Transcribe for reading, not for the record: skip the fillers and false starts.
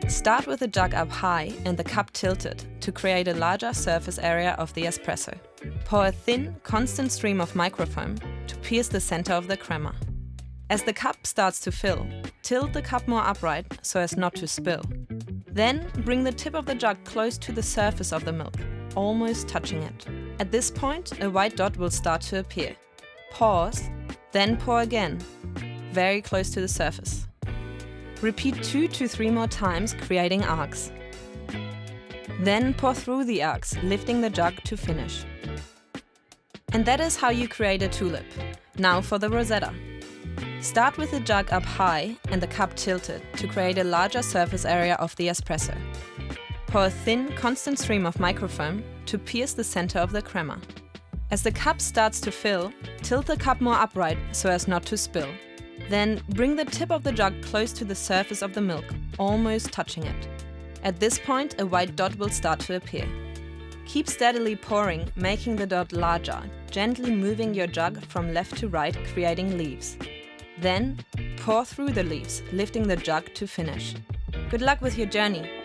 Start with the jug up high and the cup tilted to create a larger surface area of the espresso. Pour a thin, constant stream of microfoam to pierce the center of the crema. As the cup starts to fill, tilt the cup more upright so as not to spill. Then bring the tip of the jug close to the surface of the milk, almost touching it. At this point, a white dot will start to appear. Pause, then pour again, very close to the surface. Repeat 2 to 3 more times, creating arcs. Then pour through the arcs, lifting the jug to finish. And that is how you create a tulip. Now for the Rosetta. Start with the jug up high and the cup tilted to create a larger surface area of the espresso. Pour a thin, constant stream of microfoam to pierce the center of the crema. As the cup starts to fill, tilt the cup more upright so as not to spill. Then bring the tip of the jug close to the surface of the milk, almost touching it. At this point, a white dot will start to appear. Keep steadily pouring, making the dot larger, gently moving your jug from left to right, creating leaves. Then, pour through the leaves, lifting the jug to finish. Good luck with your journey!